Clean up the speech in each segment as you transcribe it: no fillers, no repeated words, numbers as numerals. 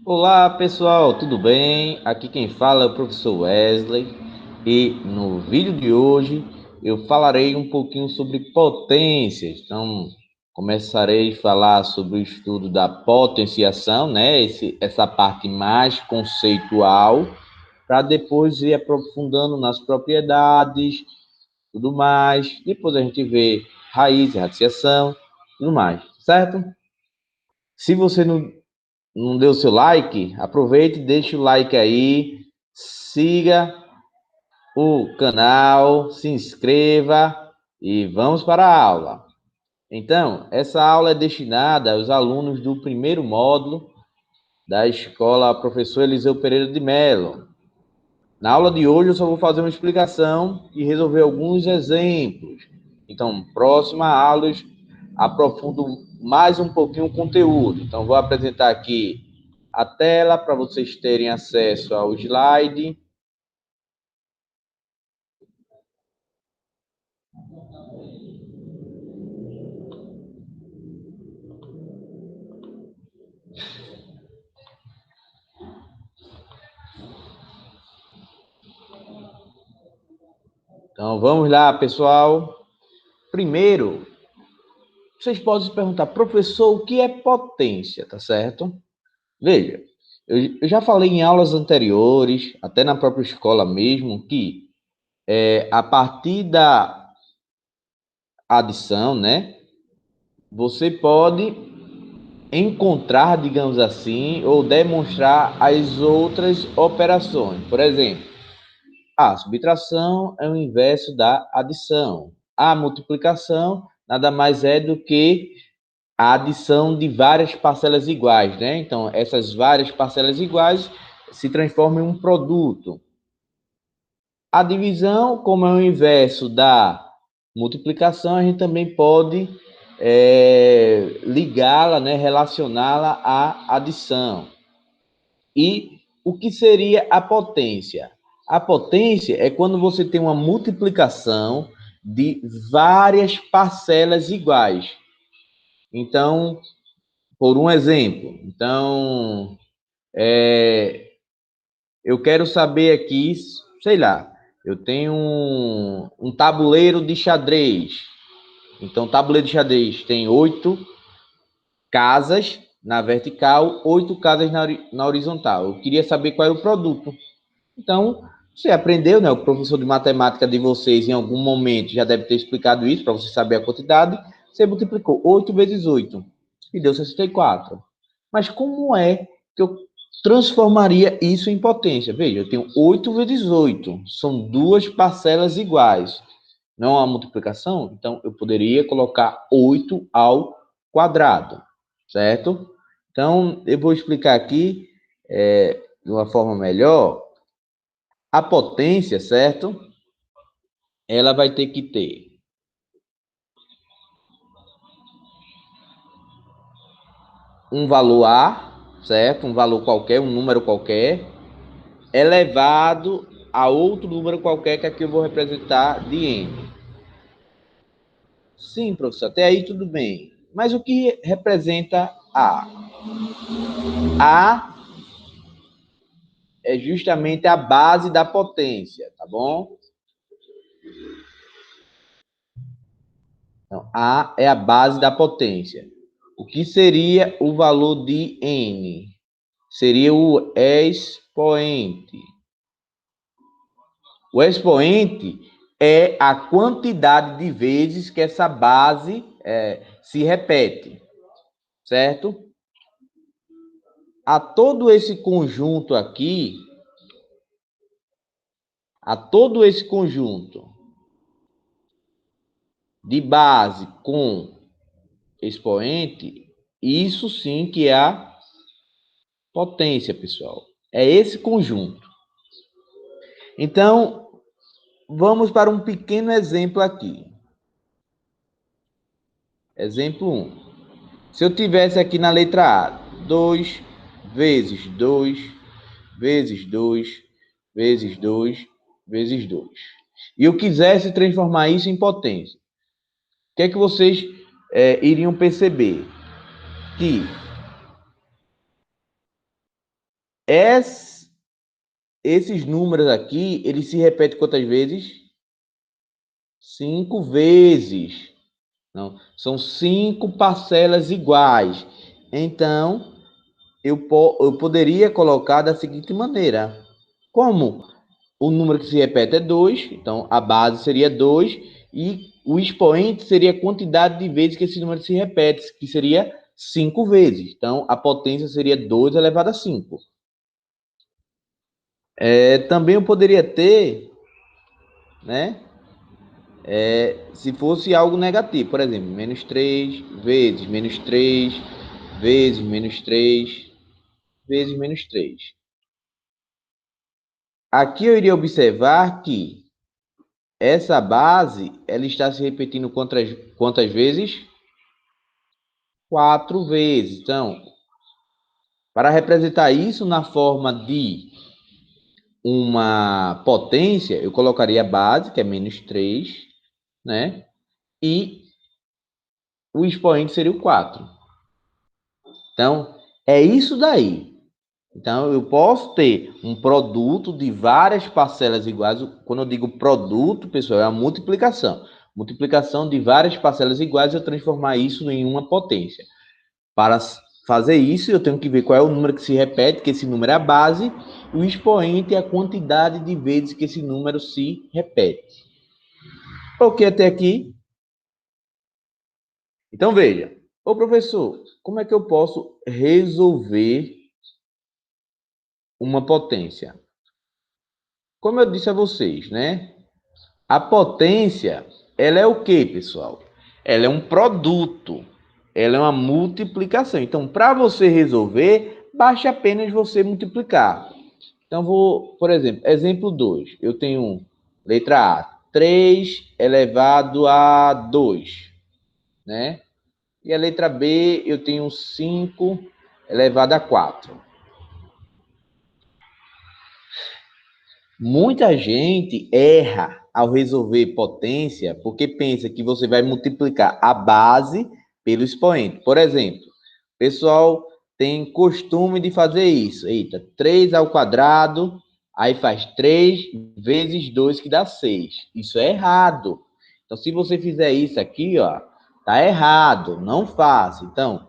Olá pessoal, tudo bem? Aqui quem fala é o professor Wesley e no vídeo de hoje eu falarei um pouquinho sobre potências. Então, começarei a falar sobre o estudo da potenciação, né? Essa parte mais conceitual, para depois ir aprofundando nas propriedades, tudo mais. Depois a gente vê raiz, radiciação, tudo mais, certo? Se você não deu seu like, aproveite e deixe o like aí, siga o canal, se inscreva e vamos para a aula. Então, essa aula é destinada aos alunos do primeiro módulo da escola Professor Eliseu Pereira de Mello. Na aula de hoje eu só vou fazer uma explicação e resolver alguns exemplos. Então, próxima aula eu aprofundo mais um pouquinho o conteúdo. Então, vou apresentar aqui a tela para vocês terem acesso ao slide. Então, vamos lá, pessoal. Primeiro, vocês podem se perguntar, professor, o que é potência, tá certo? Veja, eu já falei em aulas anteriores, até na própria escola mesmo, que a partir da adição, né, você pode encontrar, digamos assim, ou demonstrar as outras operações. Por exemplo, a subtração é o inverso da adição. A multiplicação nada mais é do que a adição de várias parcelas iguais, né? Então, essas várias parcelas iguais se transformam em um produto. A divisão, como é o inverso da multiplicação, a gente também pode ligá-la, né, relacioná-la à adição. E o que seria a potência? A potência é quando você tem uma multiplicação de várias parcelas iguais. Então, por um exemplo, eu quero saber aqui, sei lá, eu tenho um tabuleiro de xadrez. Então, o tabuleiro de xadrez tem 8 casas na vertical, 8 casas na horizontal. Eu queria saber qual era o produto. Então, você aprendeu, né? O professor de matemática de vocês, em algum momento, já deve ter explicado isso, para você saber a quantidade. Você multiplicou 8 vezes 8 e deu 64. Mas como é que eu transformaria isso em potência? Veja, eu tenho 8 vezes 8, são duas parcelas iguais. Não há multiplicação? Então, eu poderia colocar 8 ao quadrado, certo? Então, eu vou explicar aqui de uma forma melhor. A potência, certo? Ela vai ter que ter um valor A, certo? Um valor qualquer, um número qualquer, elevado a outro número qualquer que aqui eu vou representar de n. Sim, professor, até aí tudo bem. Mas o que representa A? A é justamente a base da potência, tá bom? Então, A é a base da potência. O que seria o valor de n? Seria o expoente. O expoente é a quantidade de vezes que essa base se repete, certo? A todo esse conjunto aqui, a todo esse conjunto de base com expoente, isso sim que é a potência, pessoal. É esse conjunto. Então, vamos para um pequeno exemplo aqui. Exemplo 1. Se eu tivesse aqui na letra A, 2 vezes 2 vezes 2 vezes 2 vezes 2, e eu quisesse transformar isso em potência, o que é que vocês iriam perceber? Que esses números aqui, eles se repetem quantas vezes? 5 vezes. Não, são 5 parcelas iguais. Então, eu poderia colocar da seguinte maneira. Como o número que se repete é 2, então a base seria 2, e o expoente seria a quantidade de vezes que esse número se repete, que seria 5 vezes. Então, a potência seria 2 elevado a 5. Também eu poderia ter, né? Se fosse algo negativo, por exemplo, menos 3 vezes menos 3 vezes menos 3 vezes menos 3. Aqui eu iria observar que essa base ela está se repetindo quantas vezes? 4 vezes. Então, para representar isso na forma de uma potência, eu colocaria a base, que é menos 3, né? E o expoente seria o 4. Então, é isso daí. Então, eu posso ter um produto de várias parcelas iguais. Quando eu digo produto, pessoal, é a multiplicação. Multiplicação de várias parcelas iguais, eu transformar isso em uma potência. Para fazer isso, eu tenho que ver qual é o número que se repete, que esse número é a base, e o expoente é a quantidade de vezes que esse número se repete. Ok até aqui? Então, veja. Ô, professor, como é que eu posso resolver uma potência? Como eu disse a vocês, né? A potência, ela é o quê, pessoal? Ela é um produto. Ela é uma multiplicação. Então, para você resolver, basta apenas você multiplicar. Então, por exemplo, exemplo 2. Eu tenho letra A, 3 elevado a 2, né? E a letra B, eu tenho 5 elevado a 4. Muita gente erra ao resolver potência porque pensa que você vai multiplicar a base pelo expoente. Por exemplo, o pessoal tem costume de fazer isso. Eita, 3 ao quadrado, aí faz 3 vezes 2 que dá 6. Isso é errado. Então, se você fizer isso aqui, ó, tá errado, não faça. Então,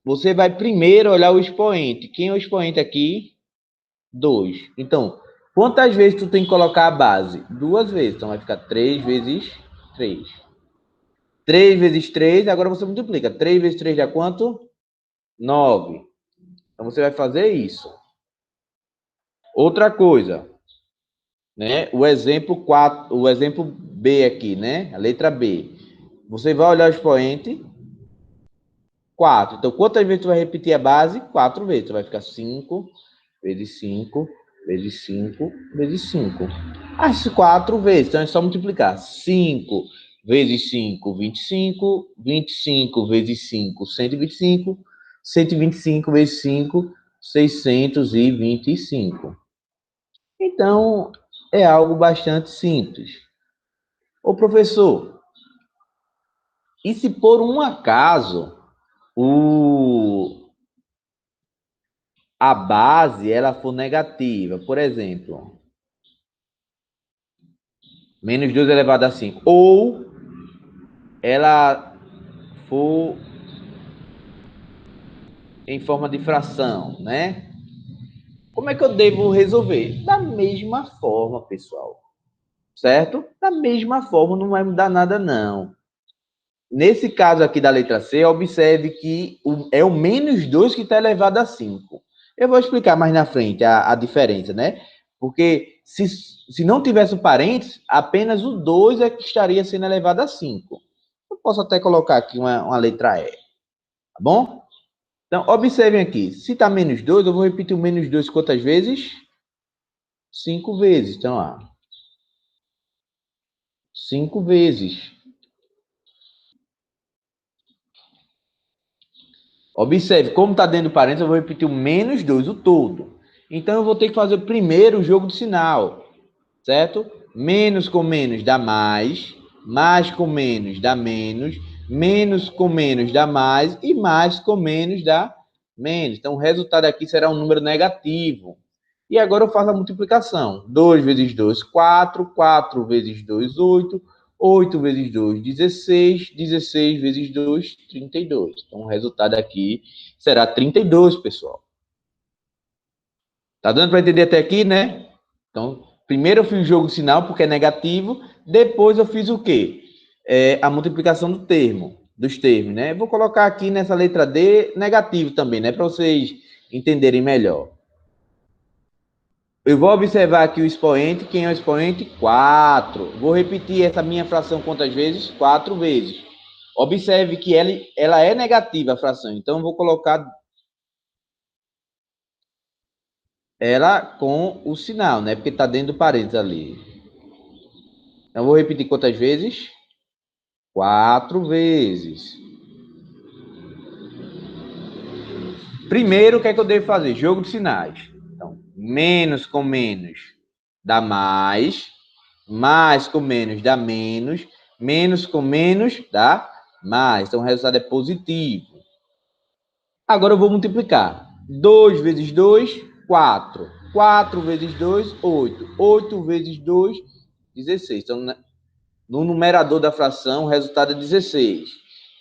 você vai primeiro olhar o expoente. Quem é o expoente aqui? 2. Então, quantas vezes tu tem que colocar a base? 2 vezes. Então, vai ficar 3 vezes 3. 3 vezes 3, agora você multiplica. 3 vezes 3 dá quanto? 9. Então, você vai fazer isso. Outra coisa, né? O exemplo 4, o exemplo B aqui, né? A letra B. Você vai olhar o expoente 4. Então, quantas vezes tu vai repetir a base? 4 vezes. Então, vai ficar 5 vezes 5 vezes 5 vezes 5. As 4 vezes. Então, é só multiplicar. 5 vezes 5, 25. 25 vezes 5, 125. 125 vezes 5, 625. Então, é algo bastante simples. Ô, professor, e se por um acaso a base ela for negativa, por exemplo, menos 2 elevado a 5, ou ela for em forma de fração, né? Como é que eu devo resolver? Da mesma forma, pessoal, certo? Da mesma forma, não vai mudar nada, não. Nesse caso aqui da letra C, observe que é o menos 2 que está elevado a 5. Eu vou explicar mais na frente a diferença, né? Porque se não tivesse o parênteses, apenas o 2 é que estaria sendo elevado a 5. Eu posso até colocar aqui uma letra E, tá bom? Então, observem aqui. Se está menos 2, eu vou repetir o menos 2 quantas vezes? 5 vezes. Então, ó, 5 vezes. Observe, como está dentro do parênteses, eu vou repetir o menos 2, o todo. Então, eu vou ter que fazer primeiro o jogo do sinal, certo? Menos com menos dá mais com menos dá menos com menos dá mais, e mais com menos dá Menos. Então, o resultado aqui será um número negativo. E agora eu faço a multiplicação. 2 vezes 2, 4. 4 vezes 2, 8. 8 vezes 2, 16. 16 vezes 2, 32. Então, o resultado aqui será 32, pessoal. Tá dando para entender até aqui, né? Então, primeiro eu fiz o jogo de sinal, porque é negativo. Depois eu fiz o quê? A multiplicação dos termos, né? Vou colocar aqui nessa letra D negativo também, né? Para vocês entenderem melhor. Eu vou observar aqui o expoente. Quem é o expoente? 4. Vou repetir essa minha fração quantas vezes? 4 vezes. Observe que ela é negativa, a fração. Então, eu vou colocar ela com o sinal, né? Porque está dentro do parênteses ali. Então, eu vou repetir quantas vezes? 4 vezes. Primeiro, o que é que eu devo fazer? Jogo de sinais. Então, menos com menos dá mais. Mais com menos dá menos. Menos com menos dá mais. Então, o resultado é positivo. Agora eu vou multiplicar. 2 vezes 2, 4. 4 vezes 2, 8. 8 vezes 2, 16. Então, no numerador da fração, o resultado é 16.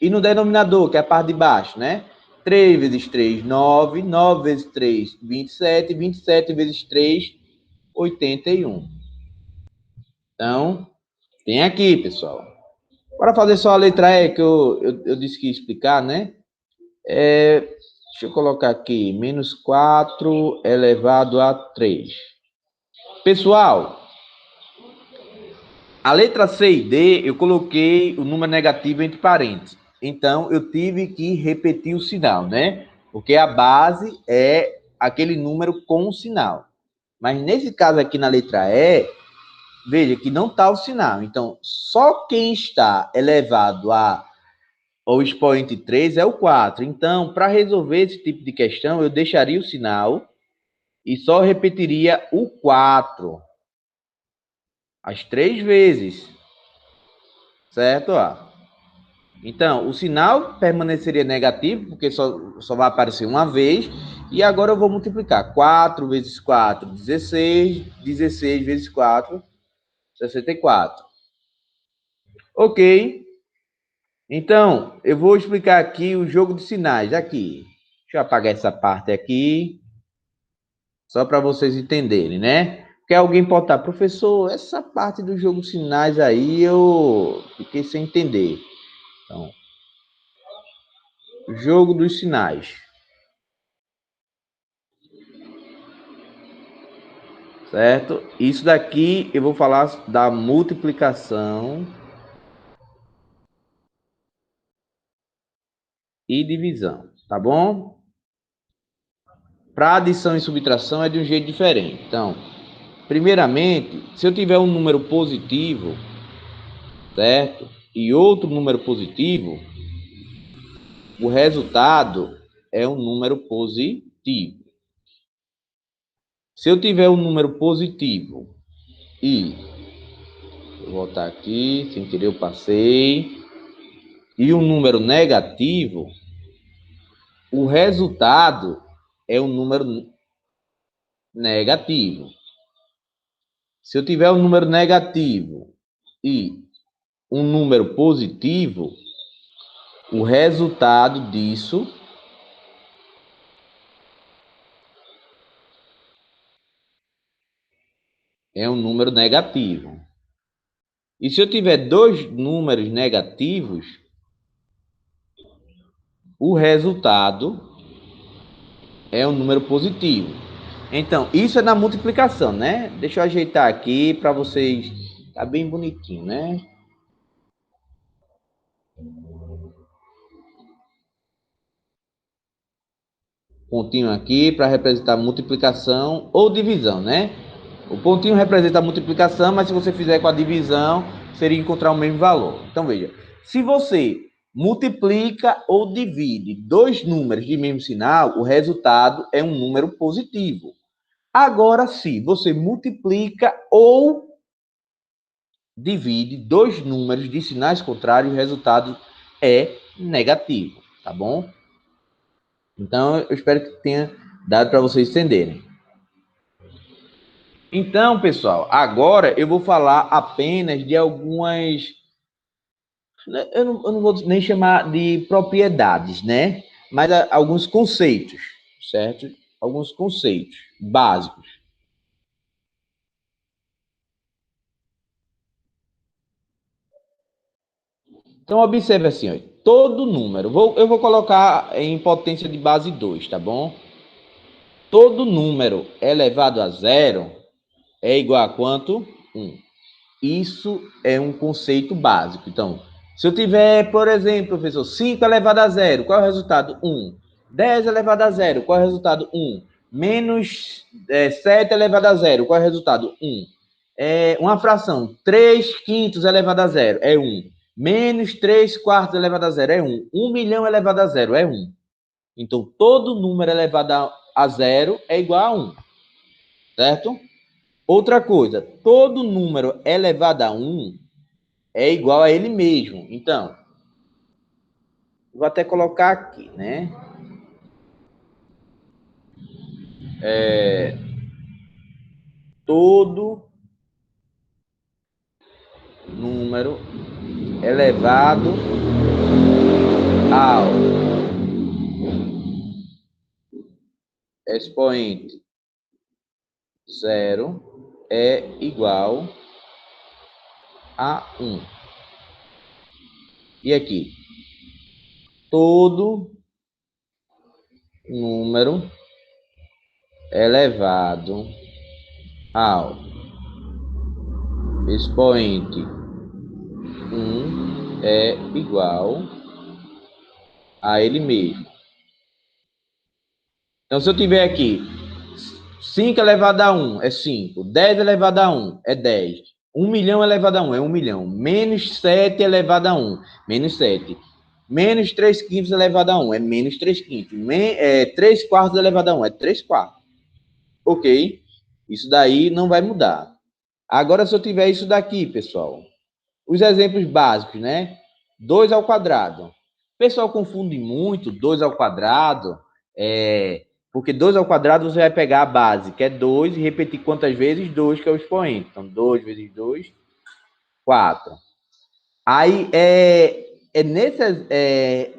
E no denominador, que é a parte de baixo, né? 3 vezes 3, 9. 9 vezes 3, 27. 27 vezes 3, 81. Então, tem aqui, pessoal. Para fazer só a letra E, que eu disse que ia explicar, né? Deixa eu colocar aqui. Menos 4 elevado a 3. Pessoal, a letra C e D, eu coloquei o número negativo entre parênteses. Então, eu tive que repetir o sinal, né? Porque a base é aquele número com o sinal. Mas nesse caso aqui na letra E, veja que não está o sinal. Então, só quem está elevado ao expoente 3 é o 4. Então, para resolver esse tipo de questão, eu deixaria o sinal e só repetiria o 4 as 3 vezes. Certo? Então, o sinal permaneceria negativo, porque só vai aparecer uma vez. E agora eu vou multiplicar. 4 vezes 4, 16. 16 vezes 4, 64. Ok. Então, eu vou explicar aqui o jogo de sinais. Aqui. Deixa eu apagar essa parte aqui. Só para vocês entenderem, né? Porque alguém pode estar, professor, essa parte do jogo de sinais aí eu fiquei sem entender. Então, jogo dos sinais. Certo? Isso daqui eu vou falar da multiplicação e divisão, tá bom? Para adição e subtração é de um jeito diferente. Então, primeiramente, se eu tiver um número positivo, certo? E outro número positivo, o resultado é um número positivo. Se eu tiver um número positivo e vou voltar aqui, sem querer eu passei, e um número negativo, o resultado é um número negativo. Se eu tiver um número negativo e um número positivo, o resultado disso é um número negativo. E se eu tiver dois números negativos, o resultado é um número positivo. Então, isso é na multiplicação, né? Deixa eu ajeitar aqui para vocês. Tá bem bonitinho, né? Pontinho aqui para representar multiplicação ou divisão, né? O pontinho representa a multiplicação, mas se você fizer com a divisão, seria encontrar o mesmo valor. Então, veja, se você multiplica ou divide dois números de mesmo sinal, o resultado é um número positivo. Agora, se você multiplica ou divide dois números de sinais contrários, o resultado é negativo, tá bom? Então, eu espero que tenha dado para vocês entenderem. Então, pessoal, agora eu vou falar apenas de algumas. Eu não vou nem chamar de propriedades, né? Mas alguns conceitos, certo? Alguns conceitos básicos. Então, observe assim, ó, todo número, eu vou colocar em potência de base 2, tá bom? Todo número elevado a zero é igual a quanto? 1. Isso é um conceito básico. Então, se eu tiver, por exemplo, professor, 5 elevado a zero, qual é o resultado? 1. 10 elevado a zero, qual é o resultado? 1. Menos 7 elevado a zero, qual é o resultado? 1. Uma fração, 3 quintos elevado a zero, é 1. Menos 3 quartos elevado a zero, é 1. 1 milhão elevado a zero, é 1. Então, todo número elevado a zero é igual a 1. Certo? Outra coisa, todo número elevado a 1 é igual a ele mesmo. Então, vou até colocar aqui, né? Todo número elevado ao expoente zero é igual a 1. E aqui, todo número elevado ao expoente 1 é igual a ele mesmo. Então, se eu tiver aqui 5 elevado a 1 é 5, 10 elevado a 1 é 10, 1 milhão elevado a 1 é 1 milhão, menos 7 elevado a 1, menos 7, menos 3 quintos elevado a 1 é menos 3 quintos, 3 quartos elevado a 1 é 3 quartos. Ok? Isso daí não vai mudar. Agora, se eu tiver isso daqui, pessoal, os exemplos básicos, né? 2 ao quadrado. O pessoal confunde muito 2 ao quadrado, porque 2 ao quadrado você vai pegar a base, que é 2, e repetir quantas vezes? 2, que é o expoente. Então, 2 vezes 2, 4. Aí,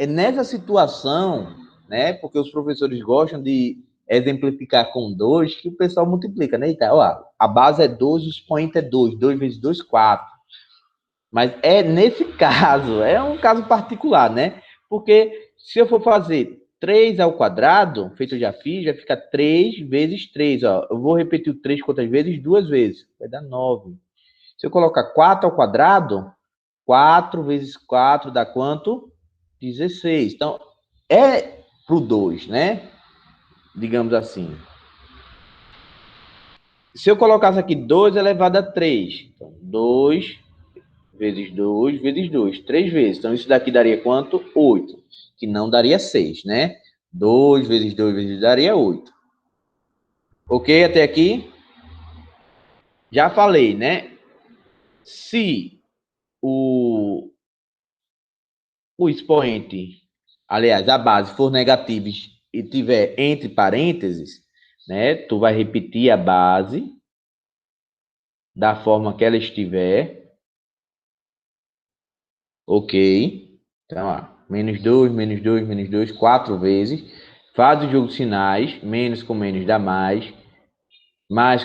nessa situação, né? Porque os professores gostam de exemplificar com 2, que o pessoal multiplica, né? Então, ó, a base é 2, o expoente é 2. 2 vezes 2, 4. Mas nesse caso, é um caso particular, né? Porque se eu for fazer 3 ao quadrado, feito eu já fiz, já fica 3 vezes 3. Ó. Eu vou repetir o 3 quantas vezes? 2 vezes. Vai dar 9. Se eu colocar 4 ao quadrado, 4 vezes 4 dá quanto? 16. Então, é pro 2, né? Digamos assim. Se eu colocasse aqui 2 elevado a 3, então 2 vezes 2 vezes 2, 3 vezes. Então, isso daqui daria quanto? 8, que não daria 6, né? 2 vezes 2 vezes daria 8. Ok até aqui? Já falei, né? Se o expoente, aliás, a base for negativa e tiver entre parênteses, né? Tu vai repetir a base da forma que ela estiver. Ok? Então, ó, menos 2, menos 2, menos 2, 4 vezes. Faz o jogo de sinais. Menos com menos dá mais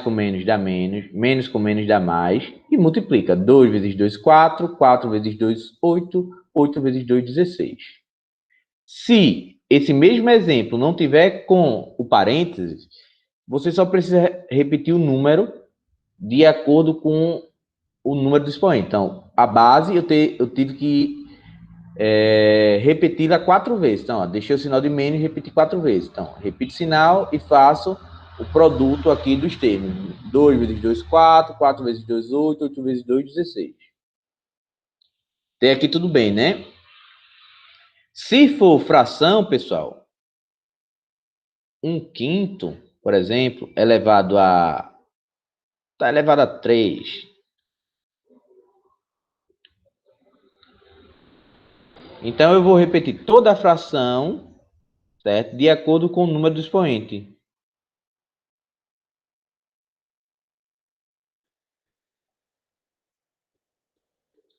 com menos dá menos com menos dá mais. E multiplica. 2 vezes 2, 4. 4 vezes 2, 8. 8 vezes 2, 16. Se esse mesmo exemplo não tiver com o parênteses, você só precisa repetir o número de acordo com o número do expoente. Então, a base eu tive que repeti-la 4 vezes. Então, ó, deixei o sinal de menos e repeti 4 vezes. Então, repito o sinal e faço o produto aqui dos termos. 2 vezes 2, 4. 4 vezes 2, 8. 8 vezes 2, 16. Até aqui tudo bem, né? Se for fração, pessoal, 1 quinto, por exemplo, elevado a... Está elevado a 3. Então, eu vou repetir toda a fração, certo? De acordo com o número do expoente.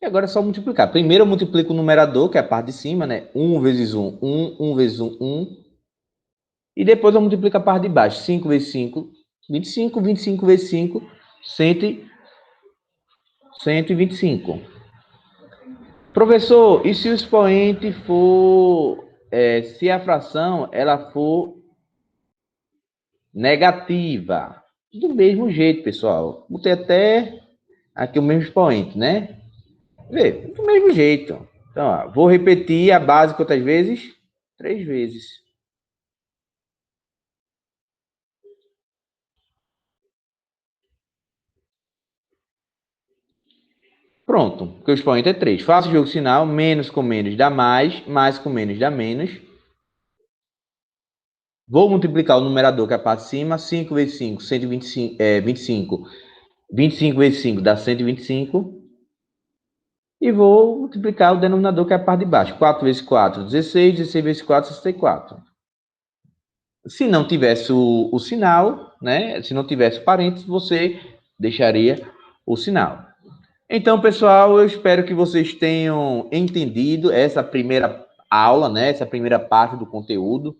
E agora é só multiplicar. Primeiro eu multiplico o numerador, que é a parte de cima, né? 1 vezes 1, 1 vezes 1, 1. E depois eu multiplico a parte de baixo. 5 vezes 5, 25. 25 vezes 5, 125. Professor, e se o expoente for... se a fração ela for negativa? Do mesmo jeito, pessoal. Botei até aqui o mesmo expoente, né? Vê, do mesmo jeito. Então, ó, vou repetir a base quantas vezes? 3 vezes. Pronto, porque o expoente é 3. Faço o jogo sinal, menos com menos dá mais com menos dá menos. Vou multiplicar o numerador, que é a parte de cima, 5 vezes 5, 125, 25. 25 vezes 5 dá 125. E vou multiplicar o denominador, que é a parte de baixo. 4 vezes 4, 16. 16 vezes 4, 64. Se não tivesse o sinal, né? Se não tivesse parênteses, você deixaria o sinal. Então, pessoal, eu espero que vocês tenham entendido essa primeira aula, né? Essa primeira parte do conteúdo.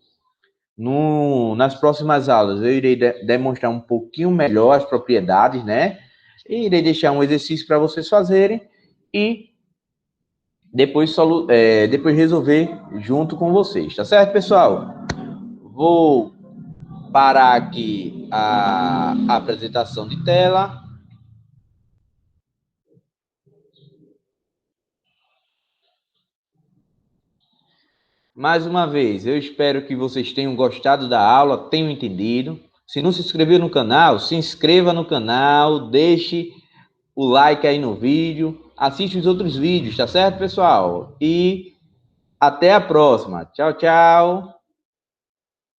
Nas próximas aulas, eu irei demonstrar um pouquinho melhor as propriedades, né? E irei deixar um exercício para vocês fazerem e depois resolver junto com vocês, tá certo, pessoal? Vou parar aqui a apresentação de tela. Mais uma vez, eu espero que vocês tenham gostado da aula, tenham entendido. Se não se inscreveu no canal, se inscreva no canal, deixe o like aí no vídeo, assiste os outros vídeos, tá certo, pessoal? E até a próxima. Tchau, tchau.